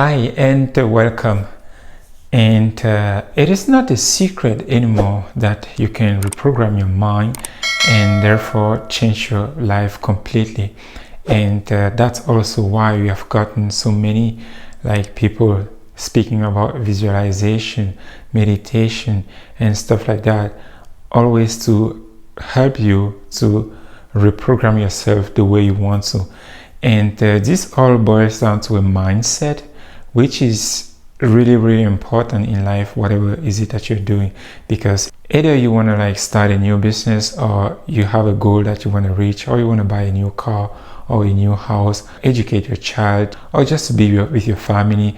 Hi and welcome. And it is not a secret anymore that you can reprogram your mind and therefore change your life completely. And that's also why we have gotten so many people speaking about visualization, meditation and stuff like that, always to help you to reprogram yourself the way you want to. And this all boils down to a mindset, which is really important in life, whatever is it that you're doing. Because either you want to start a new business, or you have a goal that you want to reach, or you want to buy a new car or a new house, educate your child, or just to be with your family.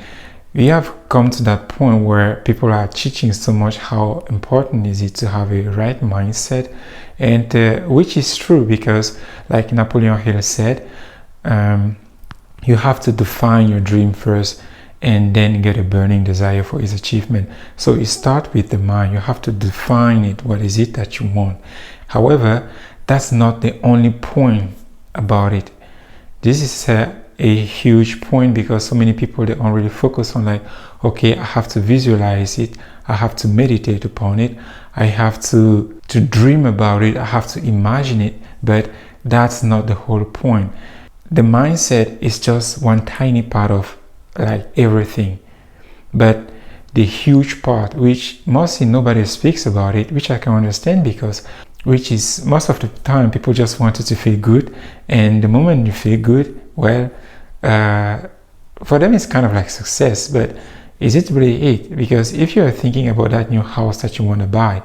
We have come to that point where people are teaching so much how important is it to have a right mindset, and which is true, because like Napoleon Hill said, you have to define your dream first and then get a burning desire for its achievement. So you start with the mind. You have to define it. What is it that you want? However, that's not the only point about it. This is a huge point, because so many people, they don't really focus on okay, I have to visualize it, I have to meditate upon it, I have to dream about it, I have to imagine it. But that's not the whole point. The mindset is just one tiny part of everything, but the huge part, which mostly nobody speaks about it, which I can understand, because which is most of the time people just wanted to feel good, and the moment you feel good, well, for them it's kind of like success. But is it really it? Because if you're thinking about that new house that you want to buy,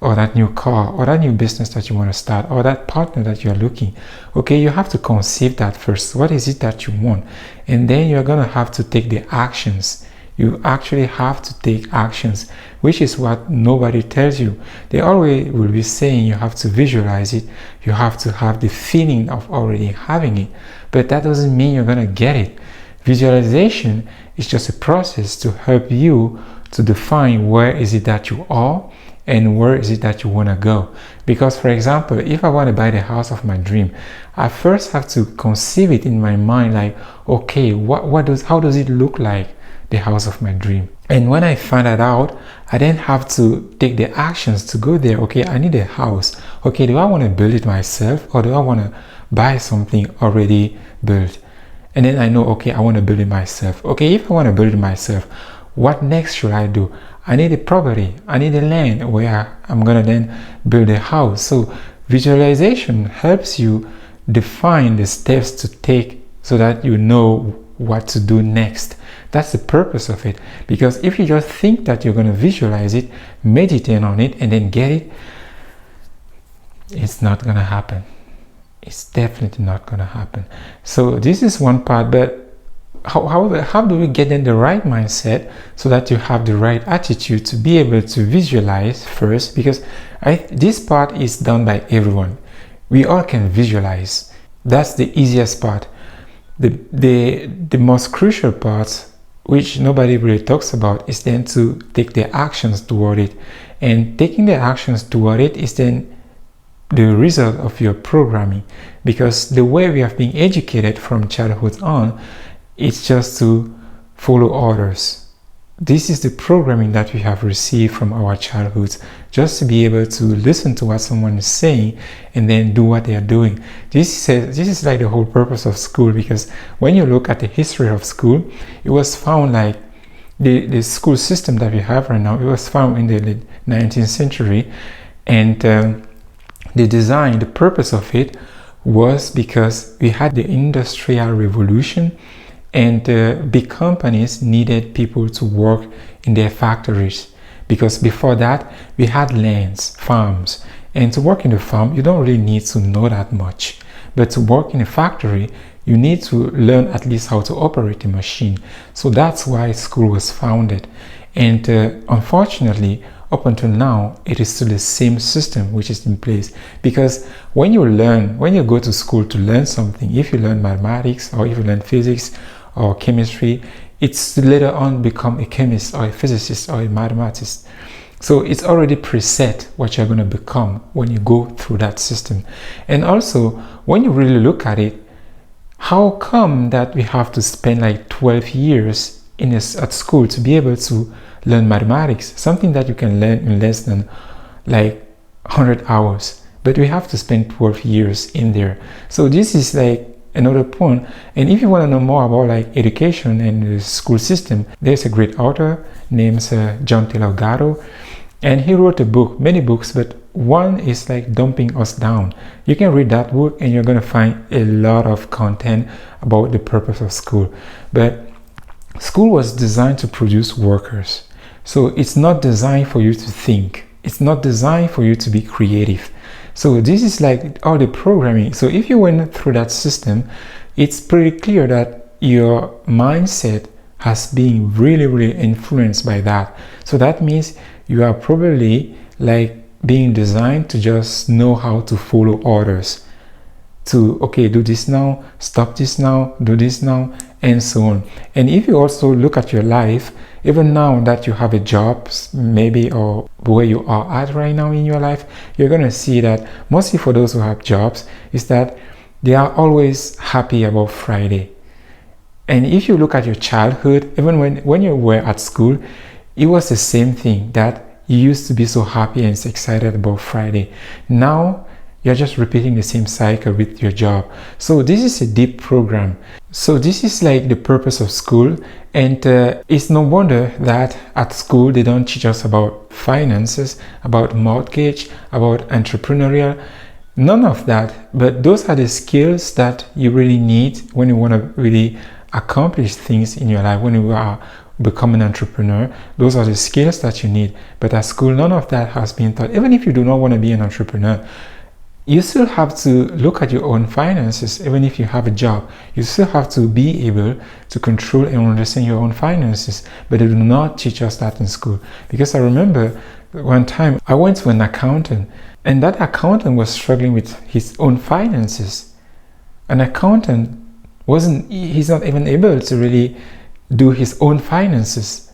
or that new car, or that new business that you want to start, or that partner that you're looking, okay, you have to conceive that first. What is it that you want? And then you're going to have to take the actions. You actually have to take actions, which is what nobody tells you. They always will be saying you have to visualize it, you have to have the feeling of already having it, but that doesn't mean you're going to get it. Visualization is just a process to help you to define where is it that you are and where is it that you want to go. Because, for example, if I want to buy the house of my dream, I first have to conceive it in my mind, okay, how does it look like, the house of my dream? And when I find that out, I then have to take the actions to go there. Okay, I need a house. Okay, do I want to build it myself, or do I want to buy something already built? And then I know, okay, I want to build it myself. Okay, if I want to build it myself, what next should I do? I need a property, I need a land where I'm gonna then build a house. So visualization helps you define the steps to take so that you know what to do next. That's the purpose of it. Because if you just think that you're gonna visualize it, meditate on it, and then get it, it's not gonna happen. It's definitely not gonna happen. So this is one part, but how do we get in the right mindset so that you have the right attitude to be able to visualize first? Because this part is done by everyone. We all can visualize. That's the easiest part. The most crucial part, which nobody really talks about, is then to take the actions toward it. And taking the actions toward it is then the result of your programming. Because the way we have been educated from childhood on, it's just to follow orders. This is the programming that we have received from our childhoods, just to be able to listen to what someone is saying and then do what they are doing. This is like the whole purpose of school, because when you look at the history of school, it was found the school system that we have right now, it was found in the 19th century, and the purpose of it was because we had the Industrial Revolution, and big companies needed people to work in their factories, because before that we had lands, farms, and to work in the farm you don't really need to know that much, but to work in a factory you need to learn at least how to operate a machine. So that's why school was founded. And unfortunately, up until now, it is still the same system which is in place. Because when you go to school to learn something, if you learn mathematics, or if you learn physics or chemistry, it's later on become a chemist or a physicist or a mathematist. So it's already preset what you're going to become when you go through that system. And also, when you really look at it, how come that we have to spend 12 years at school to be able to learn mathematics, something that you can learn in less than like 100 hours, but we have to spend 12 years in there. So this is like another point. And if you want to know more about like education and the school system, there's a great author named John Taylor Gatto, and he wrote a book, many books, but one is like Dumping Us Down. You can read that book and you're going to find a lot of content about the purpose of school. But school was designed to produce workers, so it's not designed for you to think. It's not designed for you to be creative. So this is like all the programming. So if you went through that system, it's pretty clear that your mindset has been really influenced by that. So that means you are probably like being designed to just know how to follow orders, to okay, do this now, stop this now, do this now, and so on. And if you also look at your life, even now that you have a job maybe, or where you are at right now in your life, you're going to see that mostly for those who have jobs is that they are always happy about Friday. And if you look at your childhood, even when you were at school, it was the same thing, that you used to be so happy and excited about Friday. Now you're just repeating the same cycle with your job. So this is a deep program. So this is like the purpose of school. And it's no wonder that at school they don't teach us about finances, about mortgage, about entrepreneurial, none of that. But those are the skills that you really need when you want to really accomplish things in your life. When you are become an entrepreneur, those are the skills that you need. But at school, none of that has been taught. Even if you do not want to be an entrepreneur, you still have to look at your own finances. Even if you have a job, you still have to be able to control and understand your own finances. But they do not teach us that in school. Because I remember one time I went to an accountant, and that accountant was struggling with his own finances. An accountant he's not even able to really do his own finances.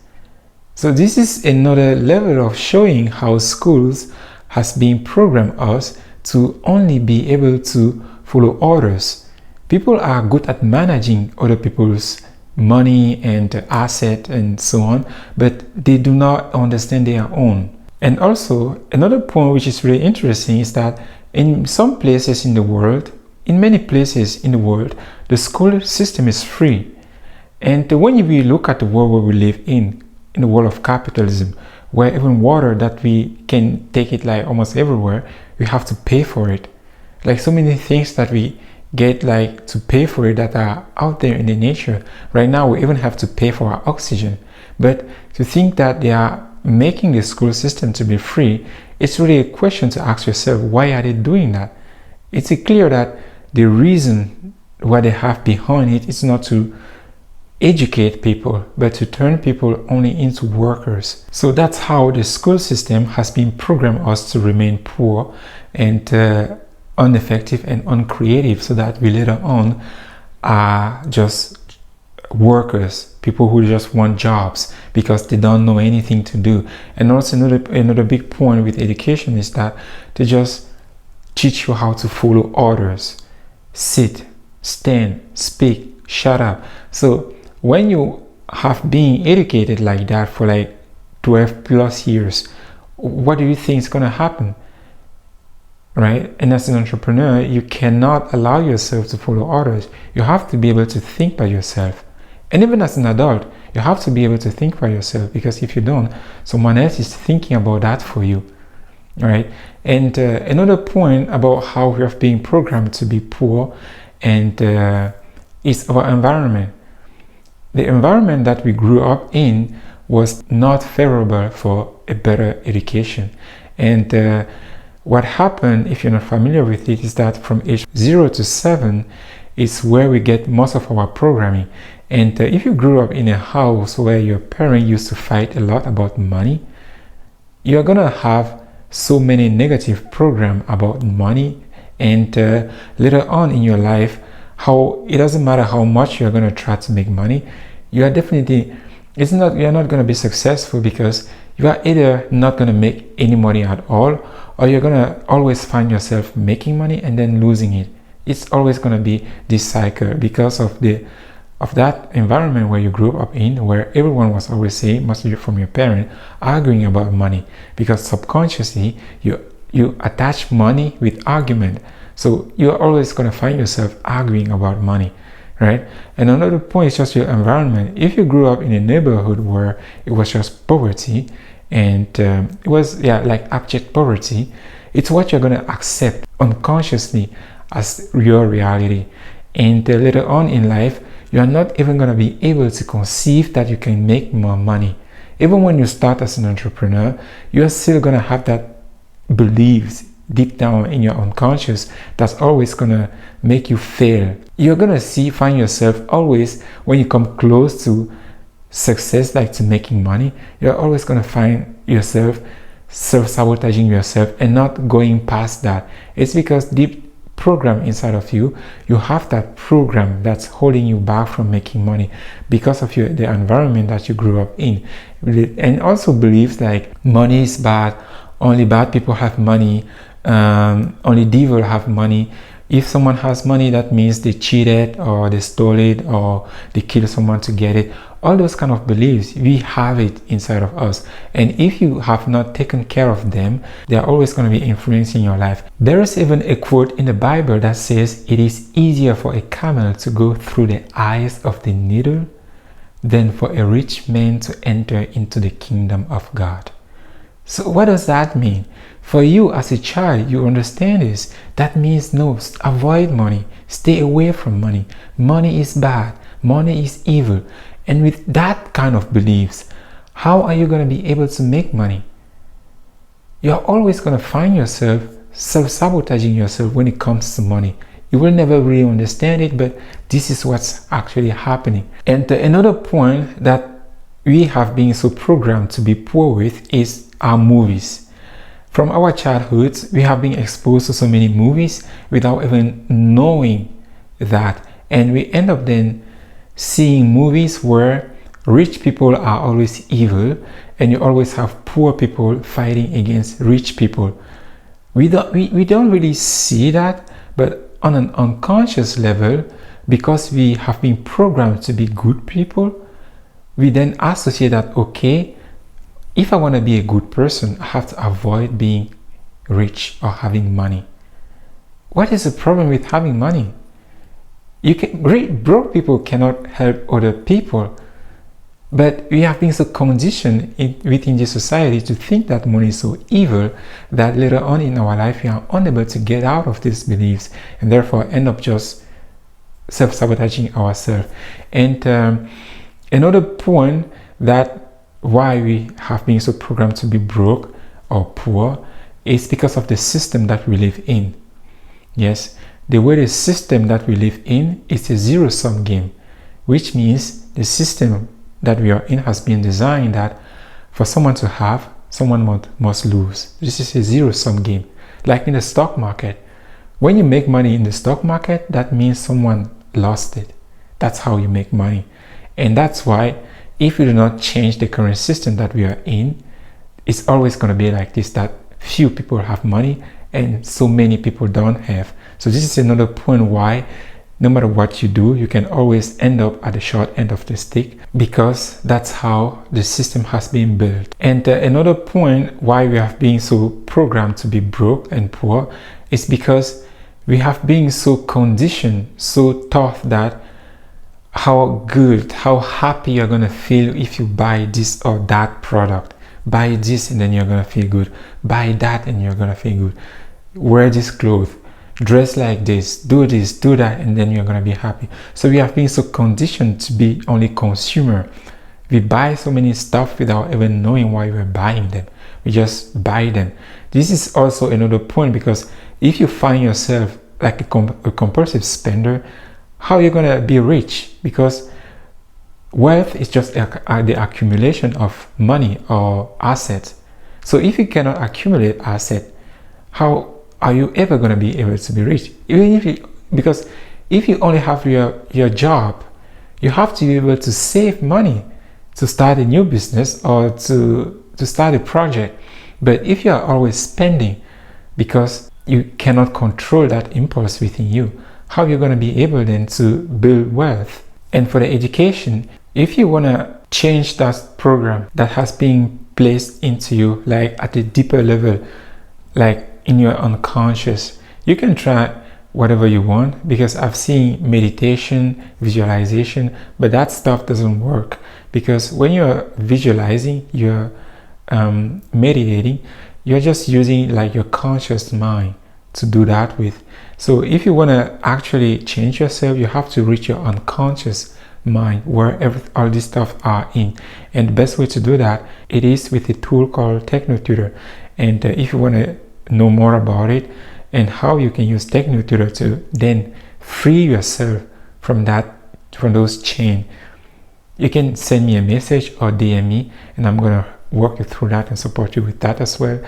So this is another level of showing how schools has been programmed us to only be able to follow orders. People are good at managing other people's money and asset and so on, but they do not understand their own. And also another point which is really interesting is that in some places in the world, in many places in the world, the school system is free. And when we look at the world where we live in the world of capitalism, where even water that we can take it like almost everywhere, we have to pay for it. Like so many things that we get like to pay for it that are out there in the nature. Right now we even have to pay for our oxygen. But to think that they are making the school system to be free, it's really a question to ask yourself, why are they doing that? It's clear that the reason what they have behind it is not to educate people, but to turn people only into workers. So that's how the school system has been programmed us to remain poor and ineffective and uncreative, so that we later on are just workers, people who just want jobs because they don't know anything to do. And also another big point with education is that they just teach you how to follow orders. Sit, stand, speak, shut up. So when you have been educated like that for like 12 plus years, what do you think is going to happen? Right? And as an entrepreneur, you cannot allow yourself to follow orders. You have to be able to think by yourself. And even as an adult, you have to be able to think by yourself, because if you don't, someone else is thinking about that for you. Right? And another point about how we have been programmed to be poor and is our environment. The environment that we grew up in was not favorable for a better education. And what happened, if you're not familiar with it, is that from age 0 to 7 is where we get most of our programming. And if you grew up in a house where your parents used to fight a lot about money, you're gonna have so many negative programs about money. And later on in your life, how it doesn't matter how much you're going to try to make money, you are definitely you're not going to be successful, because you are either not going to make any money at all, or you're going to always find yourself making money and then losing it. It's always going to be this cycle because of the of that environment where you grew up in, where everyone was always saying, mostly from your parent, arguing about money, because subconsciously you attach money with argument. So you're always going to find yourself arguing about money, right? And another point is just your environment. If you grew up in a neighborhood where it was just poverty, and it was like abject poverty, it's what you're going to accept unconsciously as your reality. And later on in life, you are not even going to be able to conceive that you can make more money. Even when you start as an entrepreneur, you are still going to have that beliefs deep down in your unconscious that's always going to make you fail. You're going to find yourself always, when you come close to success, like to making money, you're always going to find yourself self-sabotaging yourself and not going past that. It's because deep program inside of you have that program that's holding you back from making money because of the environment that you grew up in. And also beliefs like money is bad, only bad people have money, only devil have money. If someone has money, that means they cheated or they stole it or they killed someone to get it. All those kind of beliefs, we have it inside of us. And if you have not taken care of them, they are always going to be influencing your life. There is even a quote in the Bible that says, it is easier for a camel to go through the eyes of the needle than for a rich man to enter into the kingdom of God. So what does that mean? For you as a child, you understand this. That means no, avoid money. Stay away from money. Money is bad. Money is evil. And with that kind of beliefs, how are you going to be able to make money? You're always going to find yourself self-sabotaging yourself when it comes to money. You will never really understand it, but this is what's actually happening. And another point that we have been so programmed to be poor with is our movies. From our childhoods, we have been exposed to so many movies without even knowing that. And we end up then seeing movies where rich people are always evil and you always have poor people fighting against rich people. We don't really see that, but on an unconscious level, because we have been programmed to be good people, we then associate that, okay, if I want to be a good person, I have to avoid being rich or having money. What is the problem with having money? Broke people cannot help other people, but we have been so conditioned within the society to think that money is so evil that later on in our life we are unable to get out of these beliefs and therefore end up just self-sabotaging ourselves. And another point that why we have been so programmed to be broke or poor is because of the system that we live in. Yes, the way the system that we live in is a zero-sum game, which means the system that we are in has been designed that for someone to have, someone must lose. This is a zero-sum game. Like in the stock market, when you make money in the stock market, that means someone lost it. That's how you make money. And that's why if we do not change the current system that we are in, it's always going to be like this, that few people have money and so many people don't have. So this is another point why no matter what you do, you can always end up at the short end of the stick, because that's how the system has been built. And another point why we have been so programmed to be broke and poor is because we have been so conditioned, so taught that how good, how happy you're going to feel if you buy this or that product. Buy this and then you're going to feel good. Buy that and you're going to feel good. Wear this clothes. Dress like this. Do that, and then you're going to be happy. So we have been so conditioned to be only consumer. We buy so many stuff without even knowing why we're buying them. We just buy them. This is also another point, because if you find yourself like a compulsive spender, how are you going to be rich? Because wealth is just the accumulation of money or assets. So if you cannot accumulate assets, how are you ever going to be able to be rich? Because if you only have your job, you have to be able to save money to start a new business or to start a project. But if you are always spending because you cannot control that impulse within you, how are you going to be able then to build wealth? And for the education, if you want to change that program that has been placed into you, like at a deeper level, like in your unconscious, you can try whatever you want, because I've seen meditation, visualization, but that stuff doesn't work, because when you're visualizing, you're meditating, you're just using like your conscious mind to do that with. So if you want to actually change yourself, you have to reach your unconscious mind where all this stuff are in. And the best way to do that, it is with a tool called TechnoTutor. And if you want to know more about it and how you can use TechnoTutor to then free yourself from those chains, you can send me a message or DM me, and I'm gonna walk you through that and support you with that as well,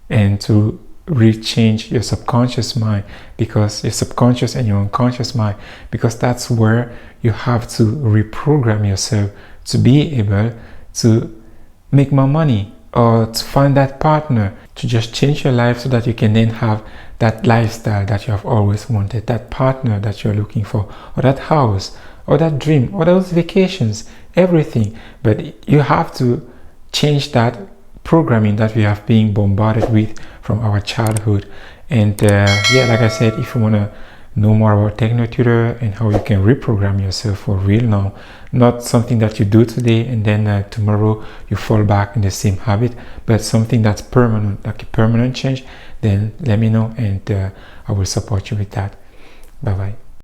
and to rechange your subconscious mind, because your subconscious and your unconscious mind, because that's where you have to reprogram yourself to be able to make more money, or to find that partner, to just change your life so that you can then have that lifestyle that you have always wanted, that partner that you're looking for, or that house, or that dream, or those vacations, everything. But you have to change that programming that we have been bombarded with from our childhood. And yeah, like I said, if you want to know more about TechnoTutor and how you can reprogram yourself for real now, not something that you do today and then tomorrow you fall back in the same habit, but something that's permanent, like a permanent change, then let me know, and I will support you with that. Bye bye.